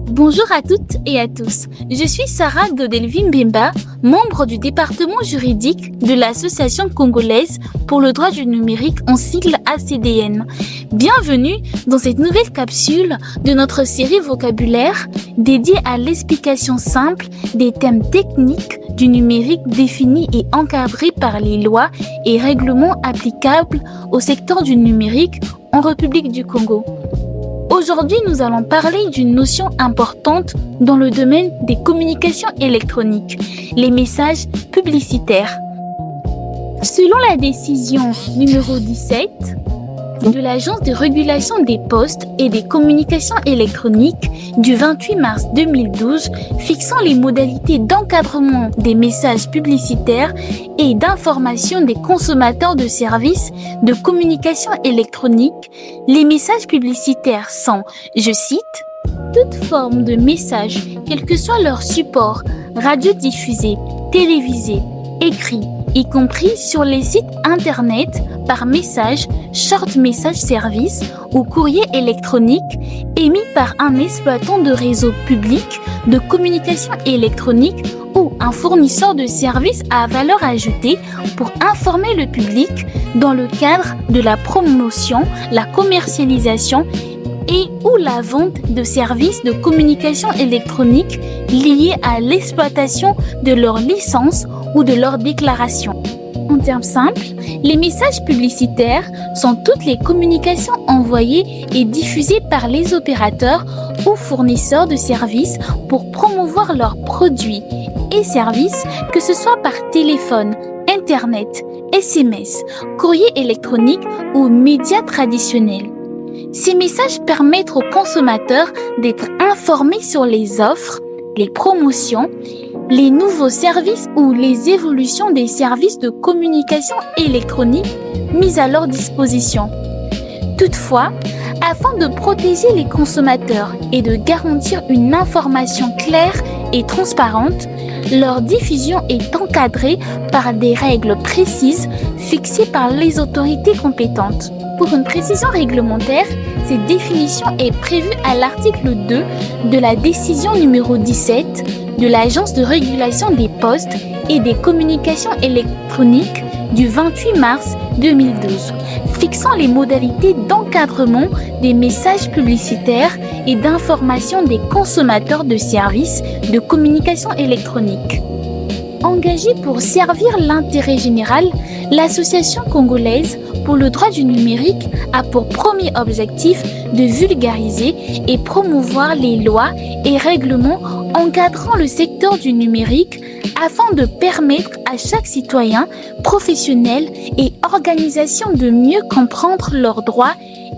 Bonjour à toutes et à tous. Je suis Sarah Godelvi Mbemba, membre du département juridique de l'Association congolaise pour le droit du numérique en sigle ACDN. Bienvenue dans cette nouvelle capsule de notre série vocabulaire dédiée à l'explication simple des thèmes techniques du numérique définis et encadrés par les lois et règlements applicables au secteur du numérique en République du Congo. Aujourd'hui, nous allons parler d'une notion importante dans le domaine des communications électroniques, les messages publicitaires. Selon la décision numéro 17 de l'Agence de régulation des postes et des communications électroniques du 28 mars 2012 fixant les modalités d'encadrement des messages publicitaires et d'information des consommateurs de services de communication électronique, les messages publicitaires sont, je cite, toute forme de message, quel que soit leur support, radiodiffusé, télévisé, écrit, y compris sur les sites internet, par message, short message service ou courrier électronique émis par un exploitant de réseau public de communication électronique ou un fournisseur de services à valeur ajoutée pour informer le public dans le cadre de la promotion, la commercialisation et ou la vente de services de communication électronique liés à l'exploitation de leur licence ou de leur déclaration. En termes simples, les messages publicitaires sont toutes les communications envoyées et diffusées par les opérateurs ou fournisseurs de services pour promouvoir leurs produits et services, que ce soit par téléphone, Internet, SMS, courrier électronique ou médias traditionnels. Ces messages permettent aux consommateurs d'être informés sur les offres, les promotions, les nouveaux services ou les évolutions des services de communication électronique mis à leur disposition. Toutefois, afin de protéger les consommateurs et de garantir une information claire et transparente, leur diffusion est encadrée par des règles précises fixées par les autorités compétentes. Pour une précision réglementaire, cette définition est prévue à l'article 2 de la décision numéro 17 de l'Agence de régulation des postes et des communications électroniques du 28 mars 2012, fixant les modalités d'encadrement des messages publicitaires et d'information des consommateurs de services de communication électronique. Engagée pour servir l'intérêt général, l'Association congolaise pour le droit du numérique a pour premier objectif de vulgariser et promouvoir les lois et règlements encadrant le secteur du numérique afin de permettre à chaque citoyen, professionnel et organisation de mieux comprendre leurs droits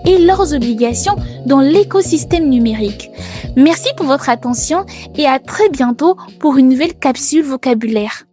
et leurs obligations dans l'écosystème numérique. Merci pour votre attention et à très bientôt pour une nouvelle capsule vocabulaire.